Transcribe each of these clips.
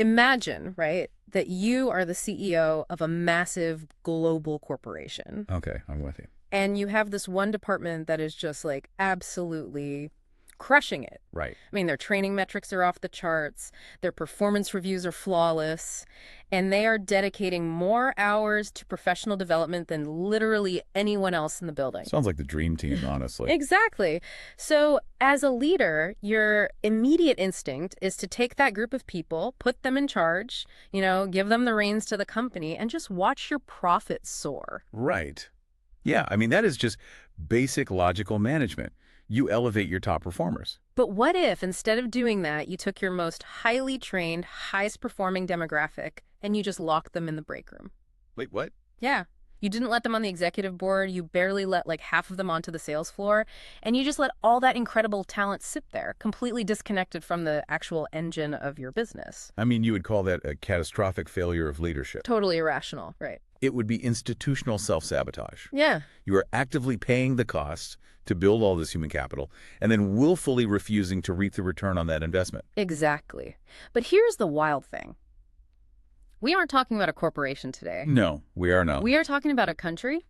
Imagine, right, that you are the CEO of a massive global corporation. Okay, I'm with you. And you have this one department that is just like absolutely crushing it. Right. I mean, their training metrics are off the charts, their performance reviews are flawless, and they are dedicating more hours to professional development than literally anyone else in the building. Sounds like the dream team, honestly. Exactly. So, as a leader, your immediate instinct is to take that group of people, put them in charge, give them the reins to the company, and just watch your profits soar. Right. Yeah, I mean, that is just basic logical management. You elevate your top performers. But what if, instead of doing that, you took your most highly trained, highest performing demographic and you just locked them in the break room? Wait, what? Yeah. You didn't let them on the executive board. You barely let like half of them onto the sales floor. And you just let all that incredible talent sit there, completely disconnected from the actual engine of your business. I mean, you would call that a catastrophic failure of leadership. Totally irrational, right? It would be institutional self-sabotage. Yeah. You are actively paying the cost to build all this human capital and then willfully refusing to reap the return on that investment. Exactly. But here's the wild thing. We aren't talking about a corporation today. No, we are not. We are talking about a country,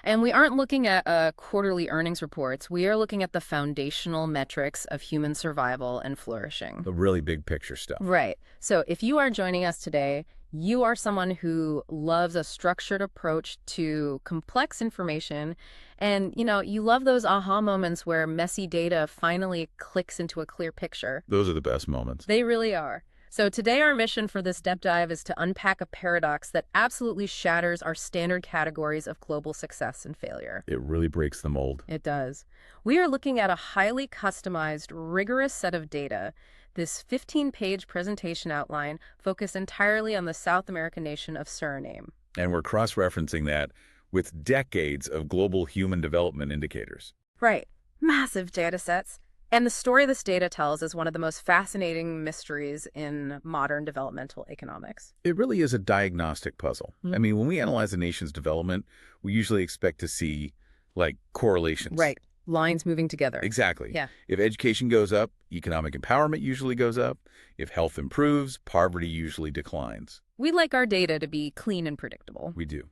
and we aren't looking at quarterly earnings reports. We are looking at the foundational metrics of human survival and flourishing. The really big picture stuff. Right. So if you are joining us today, you are someone who loves a structured approach to complex information, and, you love those aha moments where messy data finally clicks into a clear picture. Those are the best moments. They really are. So today our mission for this deep dive is to unpack a paradox that absolutely shatters our standard categories of global success and failure. It really breaks the mold. It does. We are looking at a highly customized, rigorous set of data. This 15-page presentation outline focused entirely on the South American nation of Suriname. And we're cross-referencing that with decades of global human development indicators. Right. Massive data sets. And the story this data tells is one of the most fascinating mysteries in modern developmental economics. It really is a diagnostic puzzle. I mean, when we analyze a nation's development, we usually expect to see, like, correlations. Right. Lines moving together. Exactly. Yeah. If education goes up, economic empowerment usually goes up. If health improves, poverty usually declines. We like our data to be clean and predictable. We do.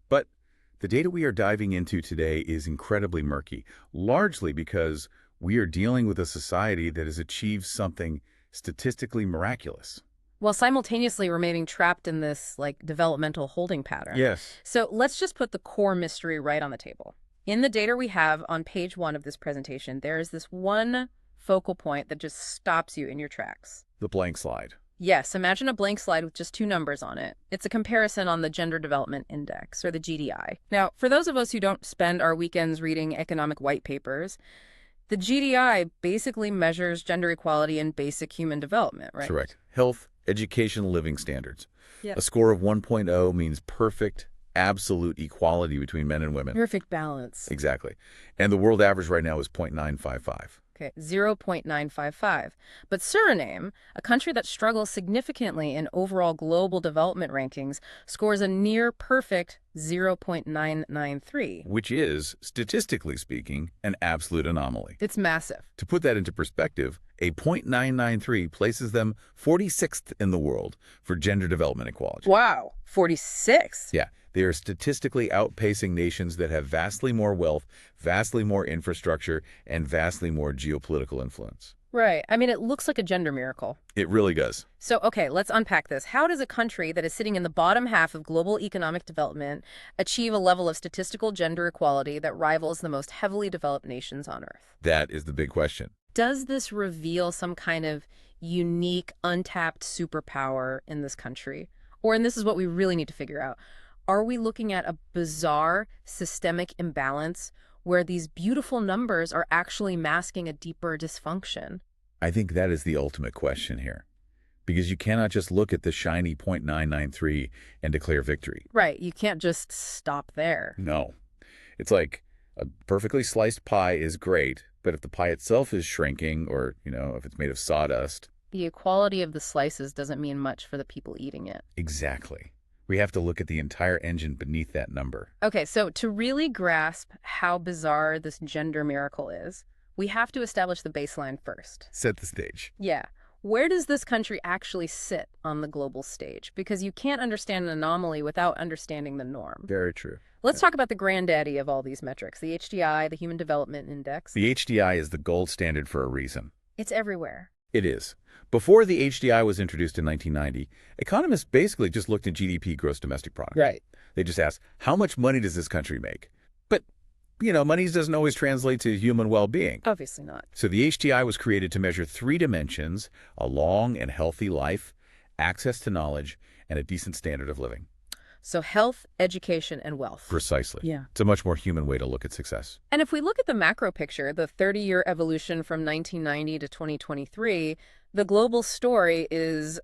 But the data we are diving into today is incredibly murky, largely because we are dealing with a society that has achieved something statistically miraculous. While simultaneously remaining trapped in this, developmental holding pattern. Yes. So let's just put the core mystery right on the table. In the data we have on page 1 of this presentation, there is this one focal point that just stops you in your tracks. The blank slide. Yes, imagine a blank slide with just 2 numbers on it. It's a comparison on the Gender Development Index, or the GDI. Now, for those of us who don't spend our weekends reading economic white papers, the GDI basically measures gender equality in basic human development, right? Correct. Health, education, living standards. Yeah. A score of 1.0 means perfect, absolute equality between men and women. Perfect balance. Exactly. And the world average right now is 0.955. Okay, 0.955. But Suriname, a country that struggles significantly in overall global development rankings, scores a near-perfect 0.993. Which is, statistically speaking, an absolute anomaly. It's massive. To put that into perspective, a 0.993 places them 46th in the world for gender development equality. Wow, 46? Yeah, they are statistically outpacing nations that have vastly more wealth, vastly more infrastructure, and vastly more geopolitical influence. Right. I mean, it looks like a gender miracle. It really does. So, okay, let's unpack this. How does a country that is sitting in the bottom half of global economic development achieve a level of statistical gender equality that rivals the most heavily developed nations on Earth? That is the big question. Does this reveal some kind of unique, untapped superpower in this country? And this is what we really need to figure out. Are we looking at a bizarre systemic imbalance where these beautiful numbers are actually masking a deeper dysfunction? I think that is the ultimate question here. Because you cannot just look at the shiny 0.993 and declare victory. Right. You can't just stop there. No. It's like a perfectly sliced pie is great, but if the pie itself is shrinking or, if it's made of sawdust. The equality of the slices doesn't mean much for the people eating it. Exactly. We have to look at the entire engine beneath that number. Okay, so to really grasp how bizarre this gender miracle is, we have to establish the baseline first. Set the stage. Yeah. Where does this country actually sit on the global stage? Because you can't understand an anomaly without understanding the norm. Very true. Let's talk about the granddaddy of all these metrics, the HDI, the Human Development Index. The HDI is the gold standard for a reason. It's everywhere. It is. Before the HDI was introduced in 1990, economists basically just looked at GDP, gross domestic product. Right. They just asked, how much money does this country make? But, money doesn't always translate to human well-being. Obviously not. So the HDI was created to measure three dimensions: a long and healthy life, access to knowledge, and a decent standard of living. So health, education, and wealth. Precisely. Yeah. It's a much more human way to look at success. And if we look at the macro picture, the 30-year evolution from 1990 to 2023, the global story is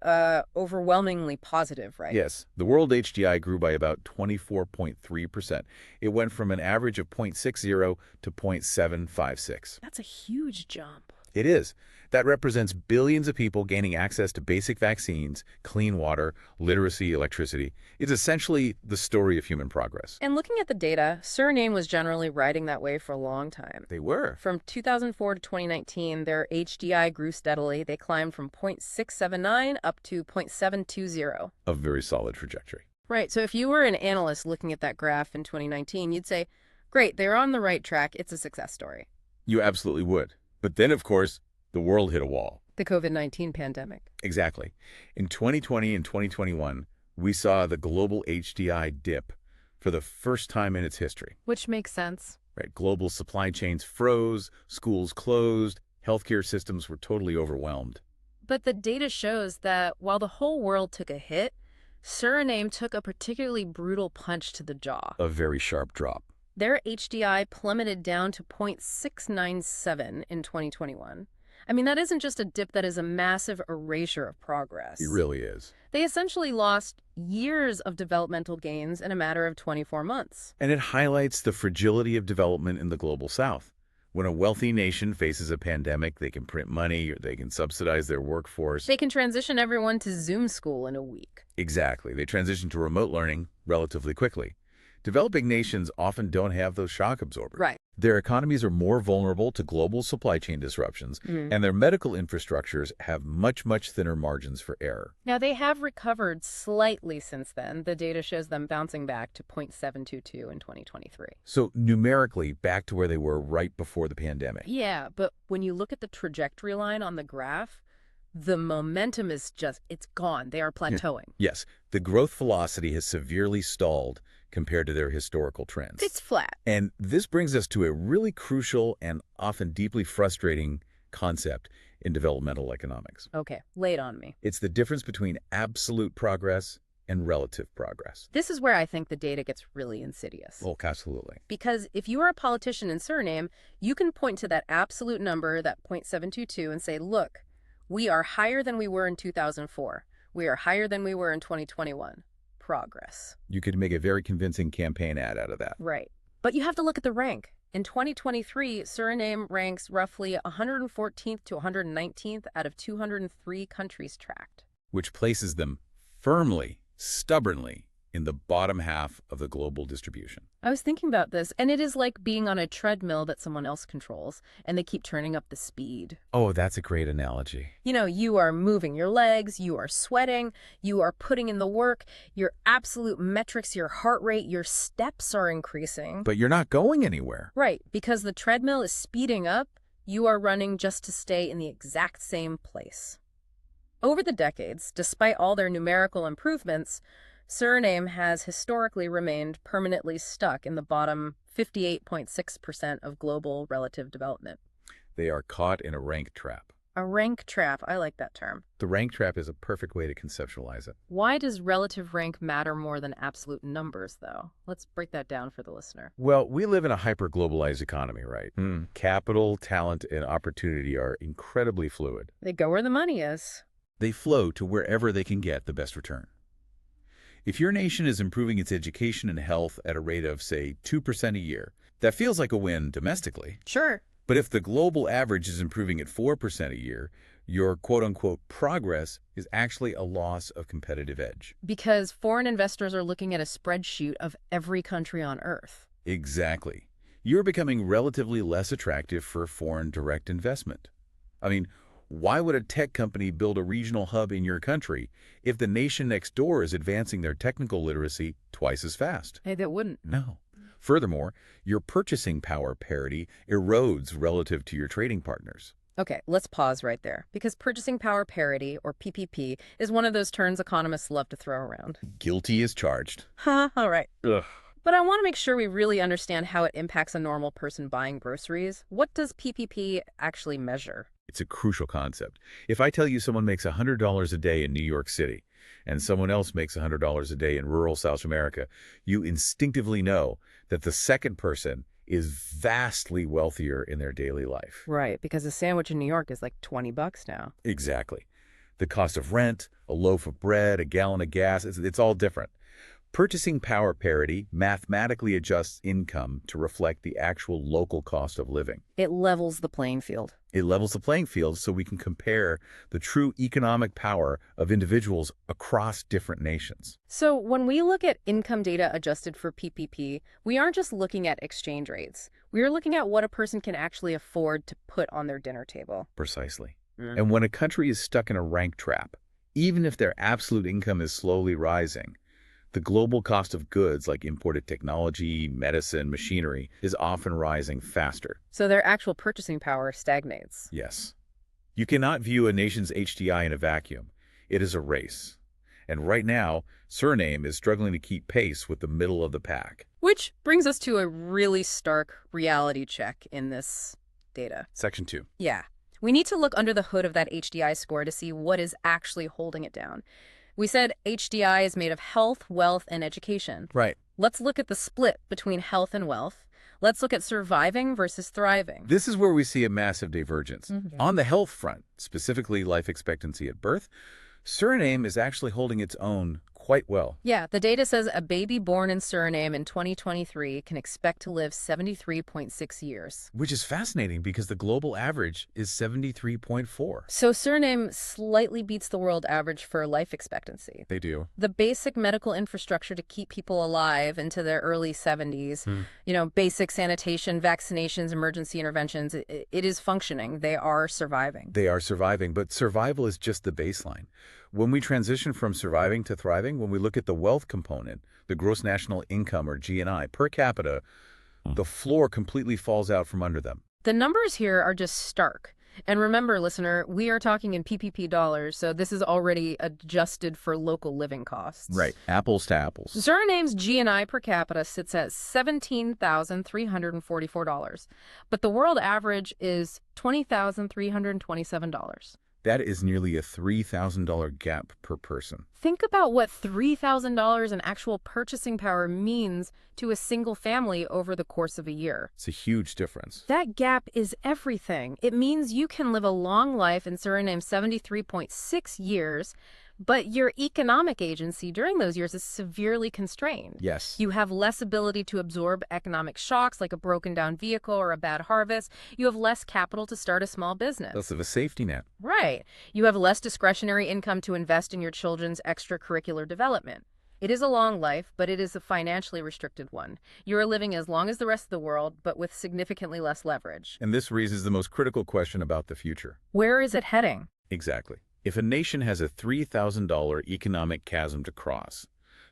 overwhelmingly positive, right? Yes. The world HDI grew by about 24.3%. It went from an average of 0.60 to 0.756. That's a huge jump. It is. That represents billions of people gaining access to basic vaccines, clean water, literacy, electricity. It's essentially the story of human progress. And looking at the data, Suriname was generally riding that way for a long time. They were. From 2004 to 2019, their HDI grew steadily. They climbed from 0.679 up to 0.720. A very solid trajectory. Right. So if you were an analyst looking at that graph in 2019, you'd say, great, they're on the right track. It's a success story. You absolutely would. But then, of course, the world hit a wall. The COVID-19 pandemic. Exactly. In 2020 and 2021, we saw the global HDI dip for the first time in its history. Which makes sense. Right. Global supply chains froze, schools closed, healthcare systems were totally overwhelmed. But the data shows that while the whole world took a hit, Suriname took a particularly brutal punch to the jaw. A very sharp drop. Their HDI plummeted down to 0.697 in 2021. I mean, that isn't just a dip, that is a massive erasure of progress. It really is. They essentially lost years of developmental gains in a matter of 24 months. And it highlights the fragility of development in the global south. When a wealthy nation faces a pandemic, they can print money or they can subsidize their workforce. They can transition everyone to Zoom school in a week. Exactly. They transition to remote learning relatively quickly. Developing nations often don't have those shock absorbers. Right. Their economies are more vulnerable to global supply chain disruptions, and their medical infrastructures have much, much thinner margins for error. Now, they have recovered slightly since then. The data shows them bouncing back to 0.722 in 2023. So numerically, back to where they were right before the pandemic. Yeah, but when you look at the trajectory line on the graph, the momentum is it's gone. They are plateauing. Yes, the growth velocity has severely stalled compared to their historical trends. It's flat. And this brings us to a really crucial and often deeply frustrating concept in developmental economics. Okay, lay it on me. It's the difference between absolute progress and relative progress. This is where I think the data gets really insidious. Oh, absolutely. Because if you are a politician in Suriname, you can point to that absolute number, that 0.722, and say, look, we are higher than we were in 2004. We are higher than we were in 2021. Progress. You could make a very convincing campaign ad out of that. Right. But you have to look at the rank. In 2023, Suriname ranks roughly 114th to 119th out of 203 countries tracked. Which places them firmly, stubbornly, in the bottom half of the global distribution. I was thinking about this, and it is like being on a treadmill that someone else controls, and they keep turning up the speed. Oh, that's a great analogy. You are moving your legs, you are sweating, you are putting in the work, your absolute metrics, your heart rate, your steps are increasing. But you're not going anywhere. Right, because the treadmill is speeding up, you are running just to stay in the exact same place. Over the decades, despite all their numerical improvements, Suriname has historically remained permanently stuck in the bottom 58.6% of global relative development. They are caught in a rank trap. A rank trap, I like that term. The rank trap is a perfect way to conceptualize it. Why does relative rank matter more than absolute numbers, though? Let's break that down for the listener. Well, we live in a hyper-globalized economy, right? Capital, talent, and opportunity are incredibly fluid. They go where the money is. They flow to wherever they can get the best return. If your nation is improving its education and health at a rate of, say, 2% a year, that feels like a win domestically. Sure. But if the global average is improving at 4% a year, your quote-unquote progress is actually a loss of competitive edge. Because foreign investors are looking at a spreadsheet of every country on Earth. Exactly. You're becoming relatively less attractive for foreign direct investment. I mean, Why would a tech company build a regional hub in your country if the nation next door is advancing their technical literacy twice as fast? Hey, that wouldn't. No. Furthermore, your purchasing power parity erodes relative to your trading partners. Okay, let's pause right there, because purchasing power parity, or PPP, is one of those terms economists love to throw around. Guilty as charged. Huh, all right. Ugh. But I want to make sure we really understand how it impacts a normal person buying groceries. What does PPP actually measure? It's a crucial concept. If I tell you someone makes $100 a day in New York City and someone else makes $100 a day in rural South America, you instinctively know that the second person is vastly wealthier in their daily life. Right, because a sandwich in New York is like $20 now. Exactly. The cost of rent, a loaf of bread, a gallon of gas, it's all different. Purchasing power parity mathematically adjusts income to reflect the actual local cost of living. It levels the playing field. It levels the playing field so we can compare the true economic power of individuals across different nations. So when we look at income data adjusted for PPP, we aren't just looking at exchange rates. We are looking at what a person can actually afford to put on their dinner table. Precisely. And when a country is stuck in a rank trap, even if their absolute income is slowly rising, the global cost of goods like imported technology, medicine, machinery is often rising faster. So their actual purchasing power stagnates. Yes. You cannot view a nation's HDI in a vacuum. It is a race. And right now, Suriname is struggling to keep pace with the middle of the pack. Which brings us to a really stark reality check in this data. Section 2. Yeah. We need to look under the hood of that HDI score to see what is actually holding it down. We said HDI is made of health, wealth, and education. Right. Let's look at the split between health and wealth. Let's look at surviving versus thriving. This is where we see a massive divergence. On the health front, specifically life expectancy at birth, Suriname is actually holding its own quite well. Yeah, the data says a baby born in Suriname in 2023 can expect to live 73.6 years. Which is fascinating because the global average is 73.4. So Suriname slightly beats the world average for life expectancy. They do. The basic medical infrastructure to keep people alive into their early 70s, basic sanitation, vaccinations, emergency interventions, it is functioning. They are surviving. They are surviving, but survival is just the baseline. When we transition from surviving to thriving, when we look at the wealth component, the gross national income, or GNI, per capita, the floor completely falls out from under them. The numbers here are just stark. And remember, listener, we are talking in PPP dollars, so this is already adjusted for local living costs. Right. Apples to apples. Suriname's GNI per capita sits at $17,344, but the world average is $20,327. That is nearly a $3,000 gap per person. Think about what $3,000 in actual purchasing power means to a single family over the course of a year. It's a huge difference. That gap is everything. It means you can live a long life in Suriname, 73.6 years, but your economic agency during those years is severely constrained. Yes. You have less ability to absorb economic shocks like a broken down vehicle or a bad harvest. You have less capital to start a small business. Less of a safety net. Right. You have less discretionary income to invest in your children's extracurricular development. It is a long life, but it is a financially restricted one. You are living as long as the rest of the world, but with significantly less leverage. And this raises the most critical question about the future. Where is it heading? Exactly. If a nation has a $3,000 economic chasm to cross,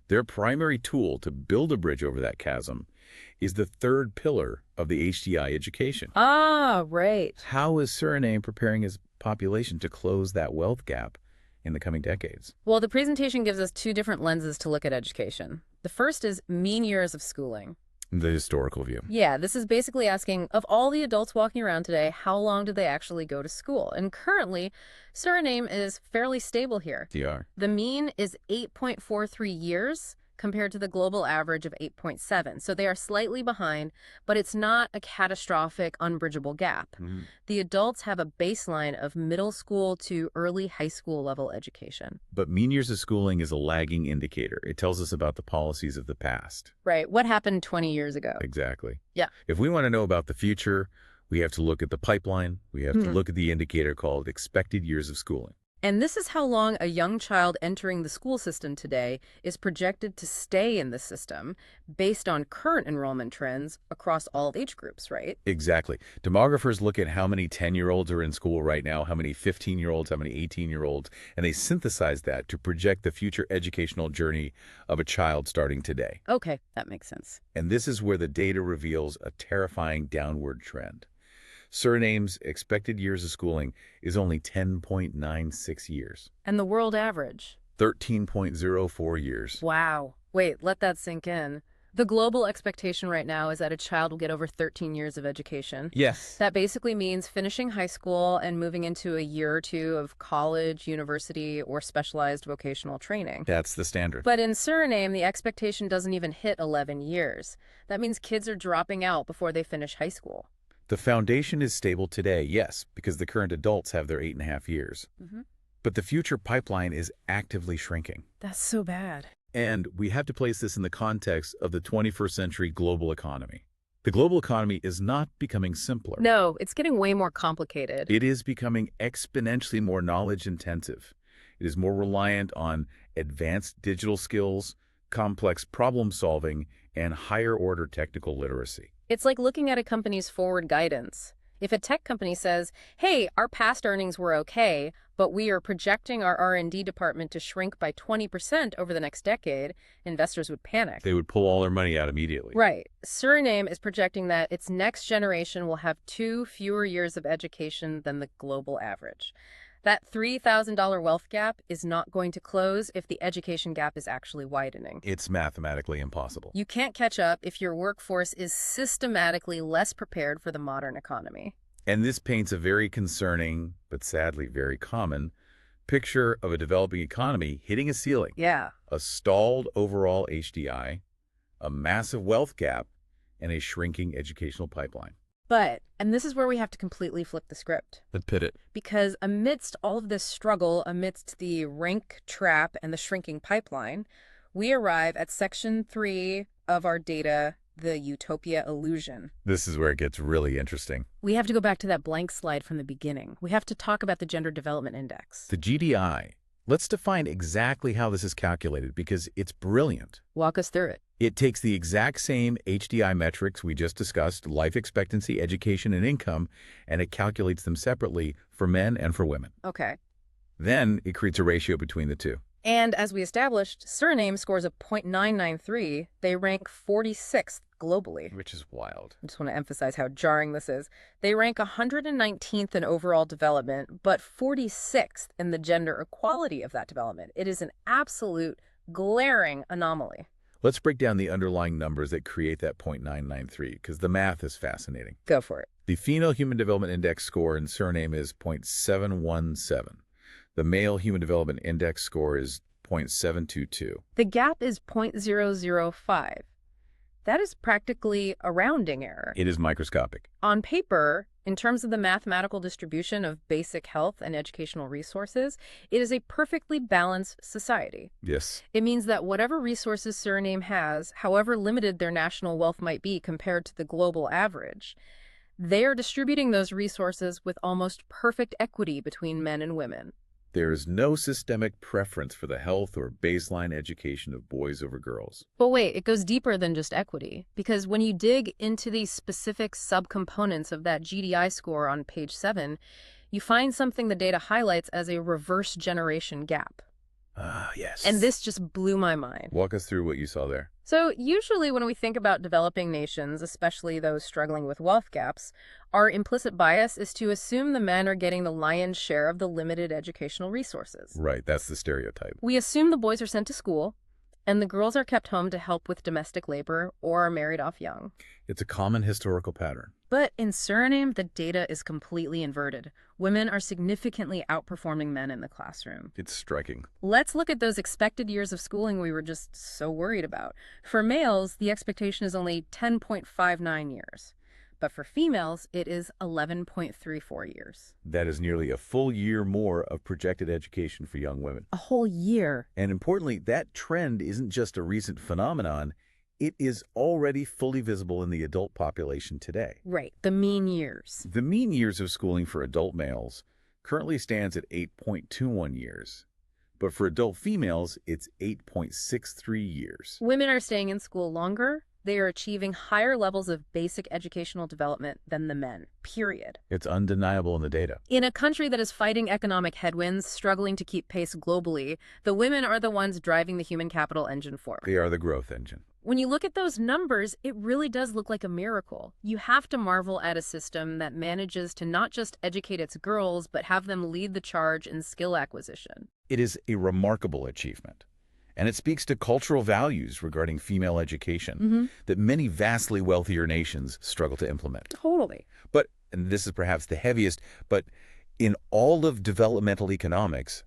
their primary tool to build a bridge over that chasm is the third pillar of the HDI education. Ah, right. How is Suriname preparing its population to close that wealth gap in the coming decades? Well, the presentation gives us two different lenses to look at education. The first is mean years of schooling. The historical view. Yeah, this is basically asking, of all the adults walking around today, how long did they actually go to school? And currently, Suriname is fairly stable here. DR. The mean is 8.43 years compared to the global average of 8.7. So they are slightly behind, but it's not a catastrophic, unbridgeable gap. The adults have a baseline of middle school to early high school level education. But mean years of schooling is a lagging indicator. It tells us about the policies of the past. Right. What happened 20 years ago? Exactly. Yeah. If we want to know about the future, we have to look at the pipeline. We have to look at the indicator called expected years of schooling. And this is how long a young child entering the school system today is projected to stay in the system based on current enrollment trends across all age groups, right? Exactly. Demographers look at how many 10-year-olds are in school right now, how many 15-year-olds, how many 18-year-olds, and they synthesize that to project the future educational journey of a child starting today. Okay, that makes sense. And this is where the data reveals a terrifying downward trend. Suriname's expected years of schooling is only 10.96 years, And the world average? 13.04 years. Wow. Wait, let that sink in. The global expectation right now is that a child will get over 13 years of education. Yes. That basically means finishing high school and moving into a year or two of college, university, or specialized vocational training. That's the standard. But in Suriname, the expectation doesn't even hit 11 years. That means kids are dropping out before they finish high school. The foundation is stable today, yes, because the current adults have their 8.5 years. But the future pipeline is actively shrinking. That's so bad. And we have to place this in the context of the 21st century global economy. The global economy is not becoming simpler. No, it's getting way more complicated. It is becoming exponentially more knowledge intensive. It is more reliant on advanced digital skills, complex problem solving, and higher order technical literacy. It's like looking at a company's forward guidance. If a tech company says, hey, our past earnings were okay, but we are projecting our R&D department to shrink by 20% over the next decade, investors would panic. They would pull all their money out immediately. Right. Suriname is projecting that its next generation will have 2 fewer years of education than the global average. That $3,000 wealth gap is not going to close if the education gap is actually widening. It's mathematically impossible. You can't catch up if your workforce is systematically less prepared for the modern economy. And this paints a very concerning, but sadly very common, picture of a developing economy hitting a ceiling. Yeah. A stalled overall HDI, a massive wealth gap, and a shrinking educational pipeline. But, and this is where we have to completely flip the script. Let's pit it. Because amidst all of this struggle, amidst the rank trap and the shrinking pipeline, we arrive at section 3 of our data, the utopia illusion. This is where it gets really interesting. We have to go back to that blank slide from the beginning. We have to talk about the Gender Development Index. The GDI. Let's define exactly how this is calculated because it's brilliant. Walk us through it. It takes the exact same HDI metrics we just discussed, life expectancy, education, and income, and it calculates them separately for men and for women. Okay. Then it creates a ratio between the two. And as we established, Suriname scores a .993. They rank 46th globally. Which is wild. I just want to emphasize how jarring this is. They rank 119th in overall development, but 46th in the gender equality of that development. It is an absolute glaring anomaly. Let's break down the underlying numbers that create that .993, because the math is fascinating. Go for it. The female human development index score in Suriname is .717. The male human development index score is .722. The gap is .005. That is practically a rounding error. It is microscopic. On paper, in terms of the mathematical distribution of basic health and educational resources, it is a perfectly balanced society. Yes. It means that whatever resources Suriname has, however limited their national wealth might be compared to the global average, they are distributing those resources with almost perfect equity between men and women. There is no systemic preference for the health or baseline education of boys over girls. But wait, it goes deeper than just equity, because when you dig into these specific subcomponents of that GDI score on page 7, you find something the data highlights as a reverse generation gap. Yes. And this just blew my mind. Walk us through what you saw there. So usually when we think about developing nations, especially those struggling with wealth gaps, our implicit bias is to assume the men are getting the lion's share of the limited educational resources. Right, that's the stereotype. We assume the boys are sent to school, and the girls are kept home to help with domestic labor or are married off young. It's a common historical pattern. But in Suriname, the data is completely inverted. Women are significantly outperforming men in the classroom. It's striking. Let's look at those expected years of schooling we were just so worried about. For males, the expectation is only 10.59 years. But for females, it is 11.34 years. That is nearly a full year more of projected education for young women. A whole year. And importantly, that trend isn't just a recent phenomenon. It is already fully visible in the adult population today. Right, the mean years. The mean years of schooling for adult males, currently stands at 8.21 years, but for adult females, it's 8.63 years. Women are staying in school longer. They are achieving higher levels of basic educational development than the men, period. It's undeniable in the data. In a country that is fighting economic headwinds, struggling to keep pace globally, the women are the ones driving the human capital engine forward. They are the growth engine. When you look at those numbers, it really does look like a miracle. You have to marvel at a system that manages to not just educate its girls, but have them lead the charge in skill acquisition. It is a remarkable achievement, and it speaks to cultural values regarding female education that many vastly wealthier nations struggle to implement. Totally. But, and this is perhaps the heaviest, but in all of developmental economics,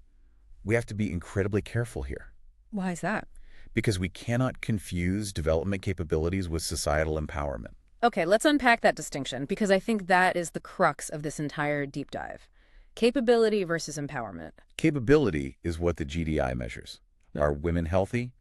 we have to be incredibly careful here. Why is that? Because we cannot confuse development capabilities with societal empowerment. Okay, let's unpack that distinction, because I think that is the crux of this entire deep dive. Capability versus empowerment. Capability is what the GDI measures. Are women healthy?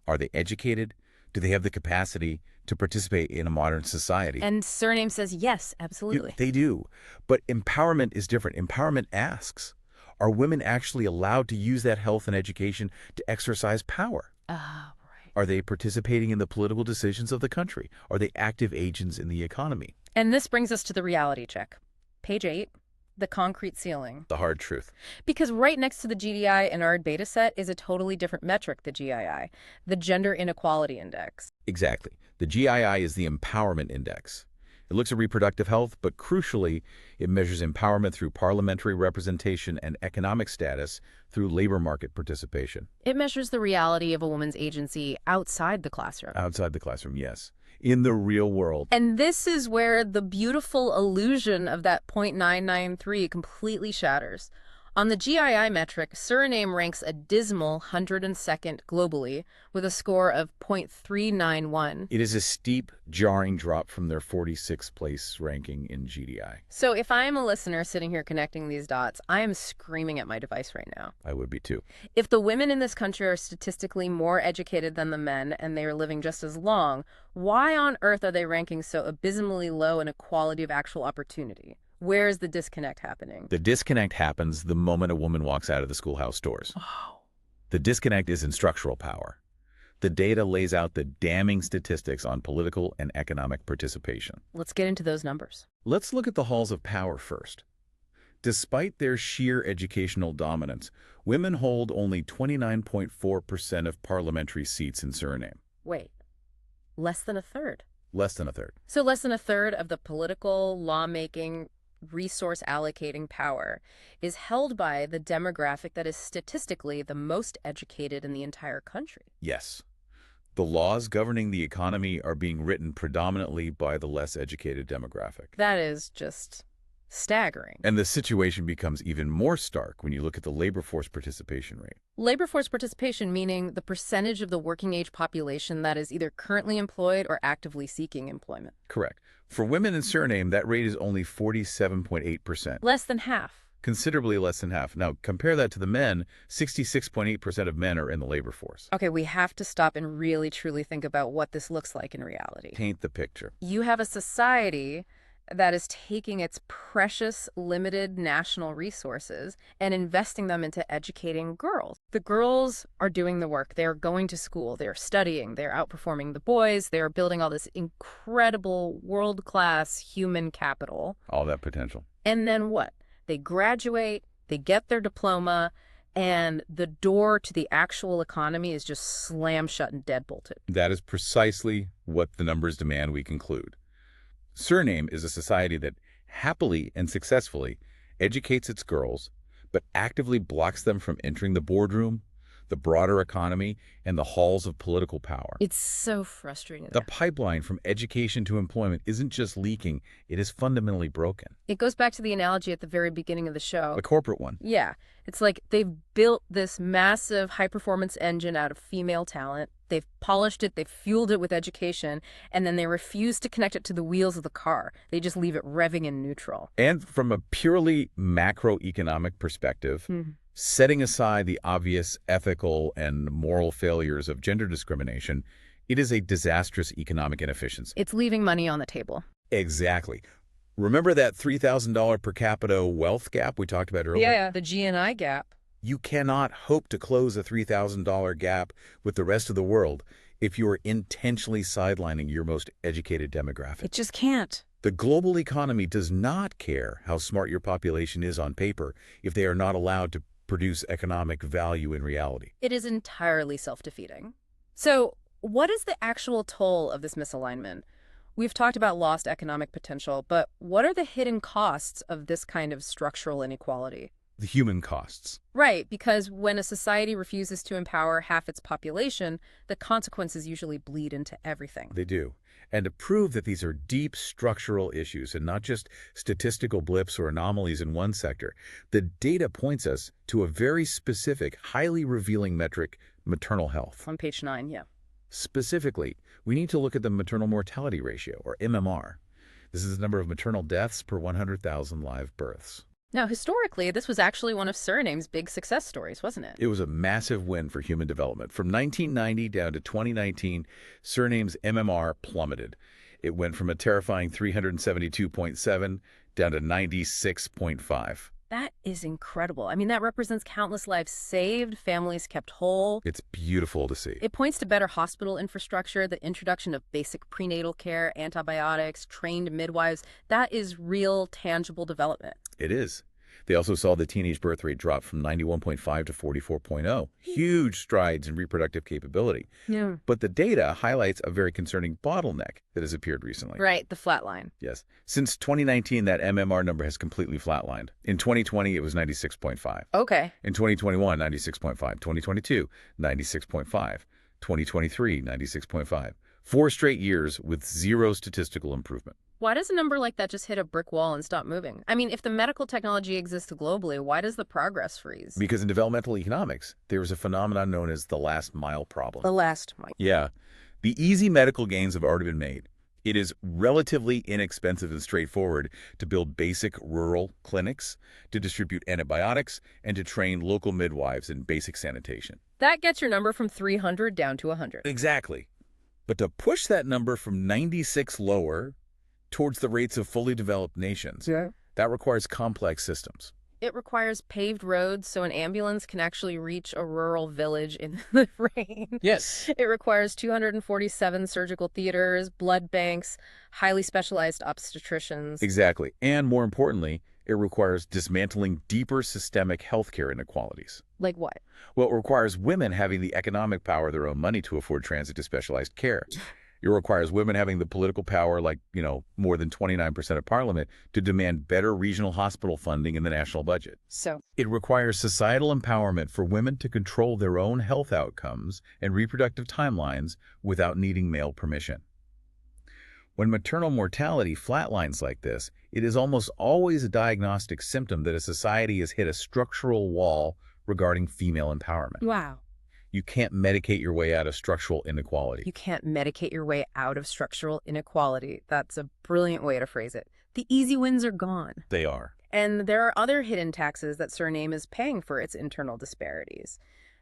Are they educated? Do they have the capacity to participate in a modern society? And Suriname says yes, absolutely. They do. But empowerment is different. Empowerment asks, are women actually allowed to use that health and education to exercise power? Right. Are they participating in the political decisions of the country? Are they active agents in the economy? And this brings us to the reality check. Page 8, the concrete ceiling. The hard truth. Because right next to the GDI in our data set is a totally different metric, the GII, the Gender Inequality Index. Exactly. The GII is the empowerment index. It looks at reproductive health, but crucially, it measures empowerment through parliamentary representation and economic status through labor market participation. It measures the reality of a woman's agency outside the classroom. Outside the classroom, yes. In the real world. And this is where the beautiful illusion of that 0.993 completely shatters. On the GII metric, Suriname ranks a dismal 102nd globally with a score of 0.391. It is a steep, jarring drop from their 46th place ranking in GDI. So if I am a listener sitting here connecting these dots, I am screaming at my device right now. I would be too. If the women in this country are statistically more educated than the men and they are living just as long, why on earth are they ranking so abysmally low in equality of actual opportunity? Where is the disconnect happening? The disconnect happens the moment a woman walks out of the schoolhouse doors. Oh. The disconnect is in structural power. The data lays out the damning statistics on political and economic participation. Let's get into those numbers. Let's look at the halls of power first. Despite their sheer educational dominance, women hold only 29.4% of parliamentary seats in Suriname. Wait, less than a third. Less than a third. So less than a third of the political, lawmaking, resource allocating power is held by the demographic that is statistically the most educated in the entire country. Yes. The laws governing the economy are being written predominantly by the less educated demographic. That is just staggering. And the situation becomes even more stark when you look at the labor force participation rate. Labor force participation meaning the percentage of the working age population that is either currently employed or actively seeking employment. Correct. For women in Suriname, that rate is only 47.8%. Less than half. Considerably less than half. Now, compare that to the men. 66.8% of men are in the labor force. Okay, we have to stop and really truly think about what this looks like in reality. Paint the picture. You have a society that is taking its precious, limited national resources and investing them into educating girls. The girls are doing the work. They're going to school. They're studying. They're outperforming the boys. They're building all this incredible, world-class human capital. All that potential. And then what? They graduate, they get their diploma, and the door to the actual economy is just slammed shut and deadbolted. That is precisely what the numbers demand we conclude. Suriname is a society that happily and successfully educates its girls, but actively blocks them from entering the boardroom, the broader economy, and the halls of political power. It's so frustrating. The pipeline from education to employment isn't just leaking, it is fundamentally broken. It goes back to the analogy at the very beginning of the show. The corporate one. Yeah. It's like they've built this massive high-performance engine out of female talent. They've polished it, they've fueled it with education, and then they refuse to connect it to the wheels of the car. They just leave it revving in neutral. And from a purely macroeconomic perspective, setting aside the obvious ethical and moral failures of gender discrimination, it is a disastrous economic inefficiency. It's leaving money on the table. Exactly. Remember that $3,000 per capita wealth gap we talked about Yeah, earlier? yeah. The GNI gap. You cannot hope to close a $3,000 gap with the rest of the world if you are intentionally sidelining your most educated demographic. It just can't. The global economy does not care how smart your population is on paper if they are not allowed to produce economic value in reality. It is entirely self-defeating. So, what is the actual toll of this misalignment? We've talked about lost economic potential, but what are the hidden costs of this kind of structural inequality? The human costs. Right, because when a society refuses to empower half its population, the consequences usually bleed into everything. They do. And to prove that these are deep structural issues and not just statistical blips or anomalies in one sector, the data points us to a very specific, highly revealing metric, maternal health. On page 9, yeah. Specifically, we need to look at the maternal mortality ratio, or MMR. This is the number of maternal deaths per 100,000 live births. Now, historically, this was actually one of Suriname's big success stories, wasn't it? It was a massive win for human development. From 1990 down to 2019, Suriname's MMR plummeted. It went from a terrifying 372.7 down to 96.5. That is incredible. I mean, that represents countless lives saved, families kept whole. It's beautiful to see. It points to better hospital infrastructure, the introduction of basic prenatal care, antibiotics, trained midwives. That is real, tangible development. It is. They also saw the teenage birth rate drop from 91.5 to 44.0. Huge strides in reproductive capability. Yeah. But the data highlights a very concerning bottleneck that has appeared recently. Right, the flat line. Yes. Since 2019, that MMR number has completely flatlined. In 2020, it was 96.5. Okay. In 2021, 96.5. 2022, 96.5. 2023, 96.5. 4 straight years with zero statistical improvement. Why does a number like that just hit a brick wall and stop moving? I mean, if the medical technology exists globally, why does the progress freeze? Because in developmental economics, there is a phenomenon known as the last mile problem. The last mile. Yeah. The easy medical gains have already been made. It is relatively inexpensive and straightforward to build basic rural clinics, to distribute antibiotics, and to train local midwives in basic sanitation. That gets your number from 300 down to 100. Exactly. But to push that number from 96 lower towards the rates of fully developed nations, that requires complex systems. It requires paved roads so an ambulance can actually reach a rural village in the rain. Yes. It requires 247 surgical theaters, blood banks, highly specialized obstetricians. Exactly. And more importantly, it requires dismantling deeper systemic healthcare inequalities. Like what? Well, it requires women having the economic power of their own money to afford transit to specialized care. It requires women having the political power, like, more than 29% of parliament, to demand better regional hospital funding in the national budget. So, It requires societal empowerment for women to control their own health outcomes and reproductive timelines without needing male permission. When maternal mortality flatlines like this, it is almost always a diagnostic symptom that a society has hit a structural wall regarding female empowerment. wow. You can't medicate your way out of structural inequality. You can't medicate your way out of structural inequality. That's a brilliant way to phrase it. The easy wins are gone. They are. And there are other hidden taxes that Suriname is paying for its internal disparities.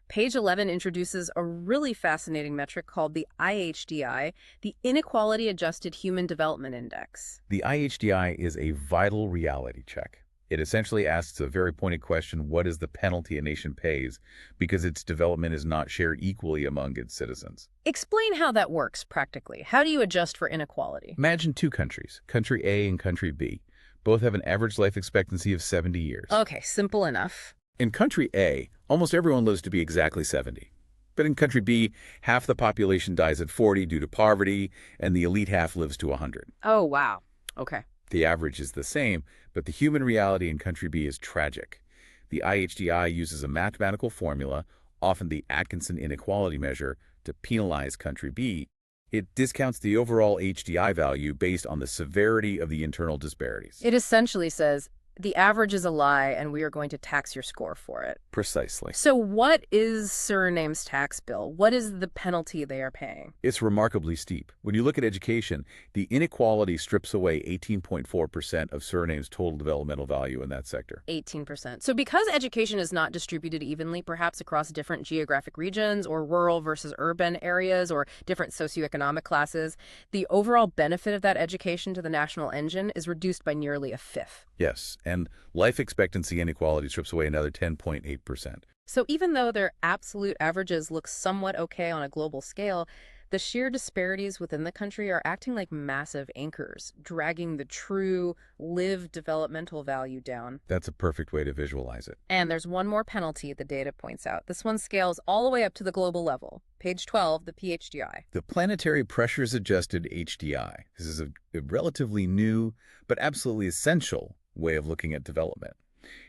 Page 11 introduces a really fascinating metric called the IHDI, the Inequality Adjusted Human Development Index. The IHDI is a vital reality check. It essentially asks a very pointed question: what is the penalty a nation pays because its development is not shared equally among its citizens? Explain how that works practically. How do you adjust for inequality? Imagine 2 countries, country A and country B. Both have an average life expectancy of 70 years. Okay, simple enough. In country A, almost everyone lives to be exactly 70. But in country B, half the population dies at 40 due to poverty, and the elite half lives to 100. Oh, wow. Okay. The average is the same, but the human reality in country B is tragic. The IHDI uses a mathematical formula, often the Atkinson inequality measure, to penalize country B. It discounts the overall HDI value based on the severity of the internal disparities. It essentially says, The average is a lie, and we are going to tax your score for it. Precisely. So what is Suriname's tax bill? What is the penalty they are paying? It's remarkably steep. When you look at education, the inequality strips away 18.4% of Suriname's total developmental value in that sector. 18%. So because education is not distributed evenly, perhaps across different geographic regions or rural versus urban areas or different socioeconomic classes, the overall benefit of that education to the national engine is reduced by nearly a fifth. Yes, and life expectancy inequality strips away another 10.8%. So even though their absolute averages look somewhat okay on a global scale, the sheer disparities within the country are acting like massive anchors, dragging the true lived developmental value down. That's a perfect way to visualize it. And there's one more penalty the data points out. This one scales all the way up to the global level. Page 12, the PHDI. The Planetary Pressures Adjusted HDI. This is a relatively new but absolutely essential way of looking at development.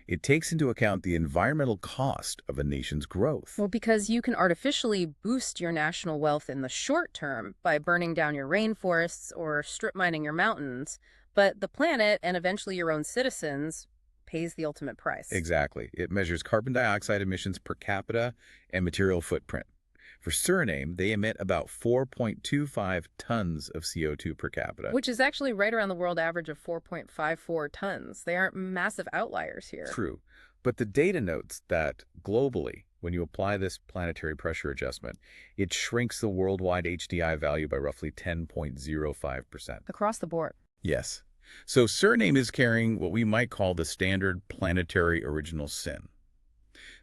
It takes into account the environmental cost of a nation's growth. Well, because you can artificially boost your national wealth in the short term by burning down your rainforests or strip mining your mountains, but the planet and eventually your own citizens pays the ultimate price. Exactly. It measures carbon dioxide emissions per capita and material footprint. For Suriname, they emit about 4.25 tons of CO2 per capita. Which is actually right around the world average of 4.54 tons. They aren't massive outliers here. True. But the data notes that globally, when you apply this planetary pressure adjustment, it shrinks the worldwide HDI value by roughly 10.05%. Across the board. Yes. So Suriname is carrying what we might call the standard planetary original sin.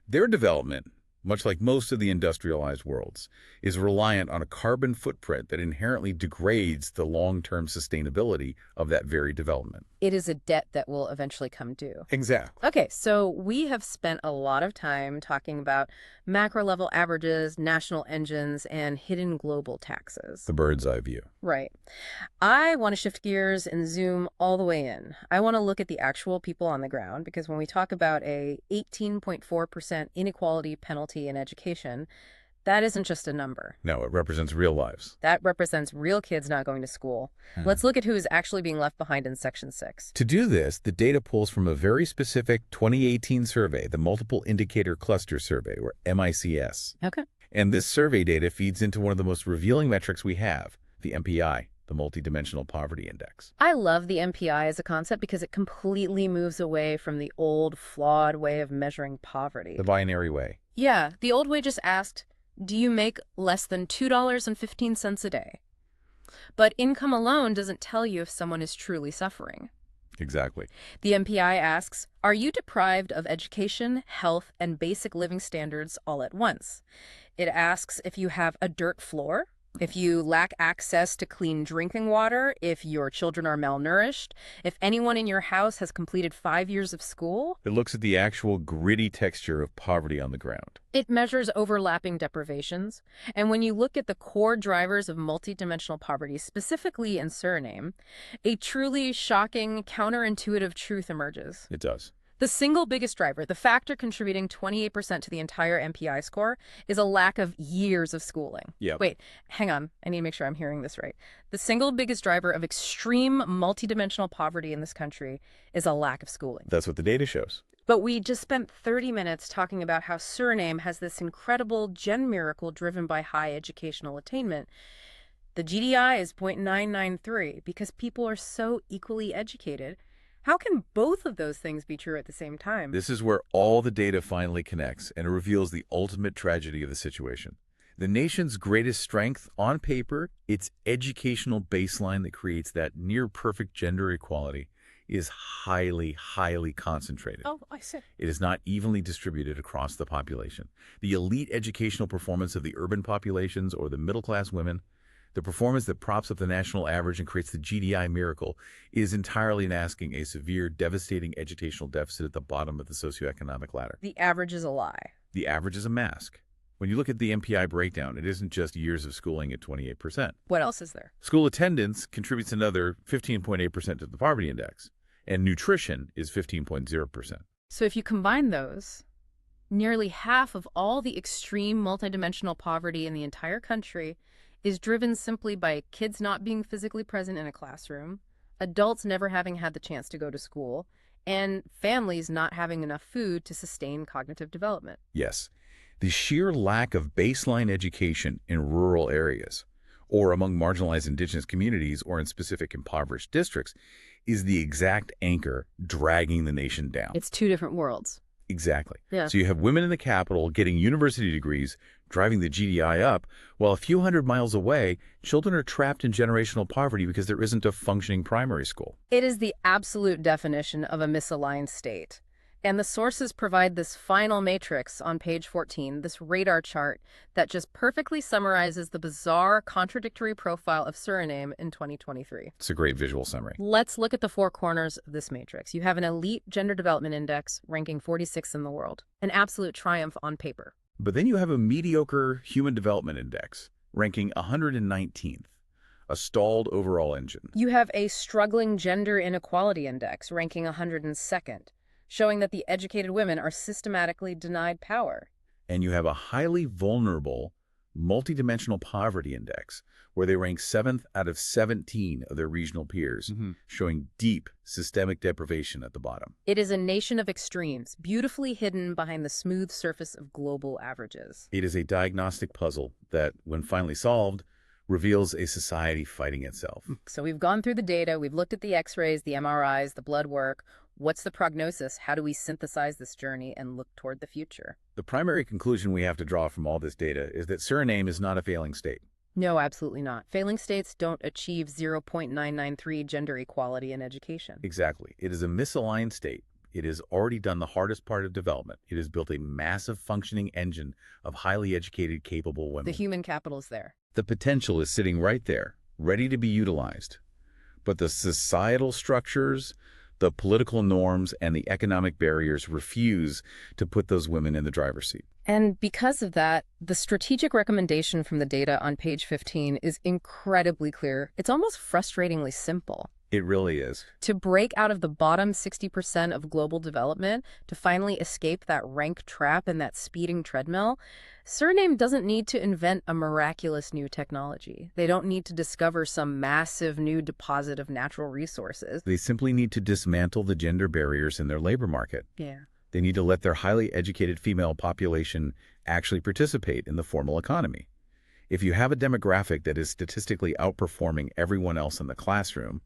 Their development, much like most of the industrialized worlds, is reliant on a carbon footprint that inherently degrades the long-term sustainability of that very development. It is a debt that will eventually come due. Exactly. Okay, so we have spent a lot of time talking about macro-level averages, national engines, and hidden global taxes. The bird's eye view. Right. I want to shift gears and zoom all the way in. I want to look at the actual people on the ground, because when we talk about a 18.4% inequality penalty in education, that isn't just a number. No, it represents real lives. That represents real kids not going to school. Let's look at who is actually being left behind in Section 6. To do this, the data pulls from a very specific 2018 survey, the Multiple Indicator Cluster Survey, or MICS. Okay. And this survey data feeds into one of the most revealing metrics we have, the MPI, the Multidimensional Poverty Index. I love the MPI as a concept because it completely moves away from the old, flawed way of measuring poverty. The binary way. Yeah, the old way just asked, do you make less than $2.15 a day? But income alone doesn't tell you if someone is truly suffering. Exactly. The MPI asks, are you deprived of education, health, and basic living standards all at once? It asks if you have a dirt floor, if you lack access to clean drinking water, if your children are malnourished, if anyone in your house has completed 5 years of school. It looks at the actual gritty texture of poverty on the ground. It measures overlapping deprivations. And when you look at the core drivers of multidimensional poverty, specifically in Suriname, a truly shocking, counterintuitive truth emerges. It does. The single biggest driver, the factor contributing 28% to the entire MPI score, is a lack of years of schooling. Yep. Wait, hang on. I need to make sure I'm hearing this right. The single biggest driver of extreme multidimensional poverty in this country is a lack of schooling. That's what the data shows. But we just spent 30 minutes talking about how Suriname has this incredible gen miracle driven by high educational attainment. The GDI is 0.993 because people are so equally educated. How can both of those things be true at the same time? This is where all the data finally connects, and it reveals the ultimate tragedy of the situation. The nation's greatest strength, on paper, its educational baseline that creates that near-perfect gender equality, is highly, highly concentrated. Oh, I see. It is not evenly distributed across the population. The elite educational performance of the urban populations or the middle-class women, the performance that props up the national average and creates the GDI miracle, is entirely masking a severe, devastating educational deficit at the bottom of the socioeconomic ladder. The average is a lie. The average is a mask. When you look at the MPI breakdown, it isn't just years of schooling at 28%. What else is there? School attendance contributes another 15.8% to the poverty index, and nutrition is 15.0%. So if you combine those, nearly half of all the extreme multidimensional poverty in the entire country is driven simply by kids not being physically present in a classroom, adults never having had the chance to go to school, and families not having enough food to sustain cognitive development. Yes, the sheer lack of baseline education in rural areas or among marginalized indigenous communities or in specific impoverished districts is the exact anchor dragging the nation down. It's two different worlds. Exactly. Yeah. So you have women in the capital getting university degrees, driving the GDI up, while a few hundred miles away, children are trapped in generational poverty because there isn't a functioning primary school. It is the absolute definition of a misaligned state. And the sources provide this final matrix on page 14, this radar chart that just perfectly summarizes the bizarre, contradictory profile of Suriname in 2023. It's a great visual summary. Let's look at the four corners of this matrix. You have an elite gender development index ranking 46th in the world, an absolute triumph on paper. But then you have a mediocre human development index ranking 119th, a stalled overall engine. You have a struggling gender inequality index ranking 102nd. Showing that the educated women are systematically denied power. And you have a highly vulnerable, multidimensional poverty index, where they rank 7th out of 17 of their regional peers, showing deep systemic deprivation at the bottom. It is a nation of extremes, beautifully hidden behind the smooth surface of global averages. It is a diagnostic puzzle that, when finally solved, reveals a society fighting itself. So we've gone through the data, we've looked at the x-rays, the MRIs, the blood work. What's the prognosis? How do we synthesize this journey and look toward the future? The primary conclusion we have to draw from all this data is that Suriname is not a failing state. No, absolutely not. Failing states don't achieve 0.993 gender equality in education. Exactly. It is a misaligned state. It has already done the hardest part of development. It has built a massive functioning engine of highly educated, capable women. The human capital is there. The potential is sitting right there, ready to be utilized. But the societal structures, the political norms, and the economic barriers refuse to put those women in the driver's seat. And because of that, the strategic recommendation from the data on page 15 is incredibly clear. It's almost frustratingly simple. It really is. To break out of the bottom 60% of global development, to finally escape that rank trap and that speeding treadmill, Suriname doesn't need to invent a miraculous new technology. They don't need to discover some massive new deposit of natural resources. They simply need to dismantle the gender barriers in their labor market. Yeah. They need to let their highly educated female population actually participate in the formal economy. If you have a demographic that is statistically outperforming everyone else in the classroom,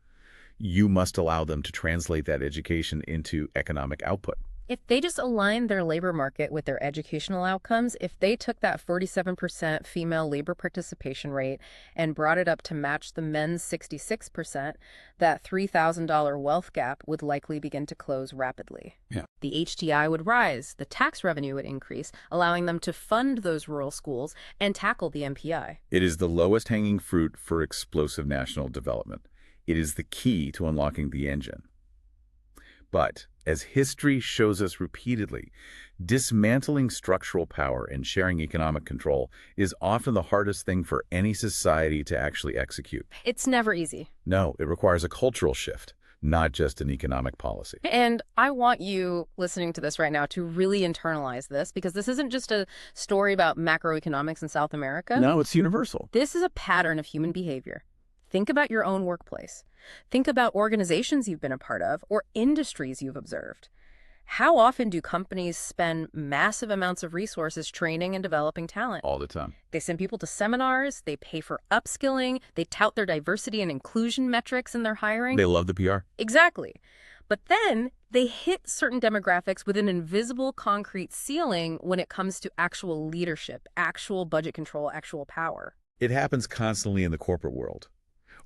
you must allow them to translate that education into economic output. If they just aligned their labor market with their educational outcomes, if they took that 47% female labor participation rate and brought it up to match the men's 66%, that $3,000 wealth gap would likely begin to close rapidly. Yeah. The HDI would rise, the tax revenue would increase, allowing them to fund those rural schools and tackle the MPI. It is the lowest hanging fruit for explosive national development. It is the key to unlocking the engine. But, as history shows us repeatedly, dismantling structural power and sharing economic control is often the hardest thing for any society to actually execute. It's never easy. No, it requires a cultural shift, not just an economic policy. And I want you listening to this right now to really internalize this, because this isn't just a story about macroeconomics in South America. No, it's universal. This is a pattern of human behavior. Think about your own workplace. Think about organizations you've been a part of or industries you've observed. How often do companies spend massive amounts of resources training and developing talent? All the time. They send people to seminars, they pay for upskilling, they tout their diversity and inclusion metrics in their hiring. They love the PR. Exactly. But then they hit certain demographics with an invisible concrete ceiling when it comes to actual leadership, actual budget control, actual power. It happens constantly in the corporate world.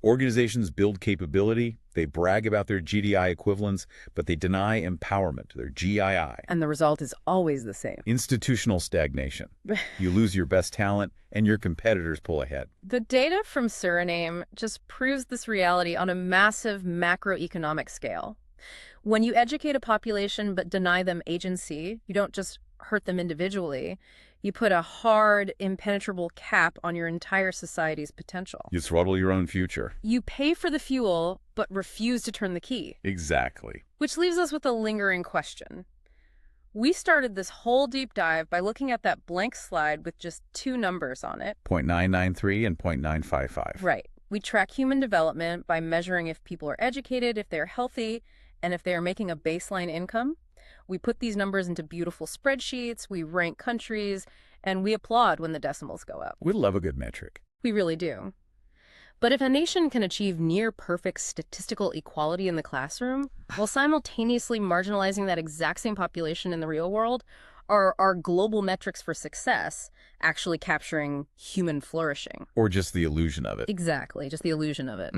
Organizations build capability, they brag about their GDI equivalents, but they deny empowerment, their GII. And the result is always the same. Institutional stagnation. You lose your best talent, and your competitors pull ahead. The data from Suriname just proves this reality on a massive macroeconomic scale. When you educate a population but deny them agency, you don't just hurt them individually. You put a hard, impenetrable cap on your entire society's potential. You throttle your own future. You pay for the fuel, but refuse to turn the key. Exactly. Which leaves us with a lingering question. We started this whole deep dive by looking at that blank slide with just two numbers on it. 0.993 and 0.955. Right. We track human development by measuring if people are educated, if they're healthy, And if they are making a baseline income, we put these numbers into beautiful spreadsheets, we rank countries, and we applaud when the decimals go up. We love a good metric. We really do. But if a nation can achieve near-perfect statistical equality in the classroom, while simultaneously marginalizing that exact same population in the real world, are global metrics for success actually capturing human flourishing? Or just the illusion of it. Exactly, just the illusion of it.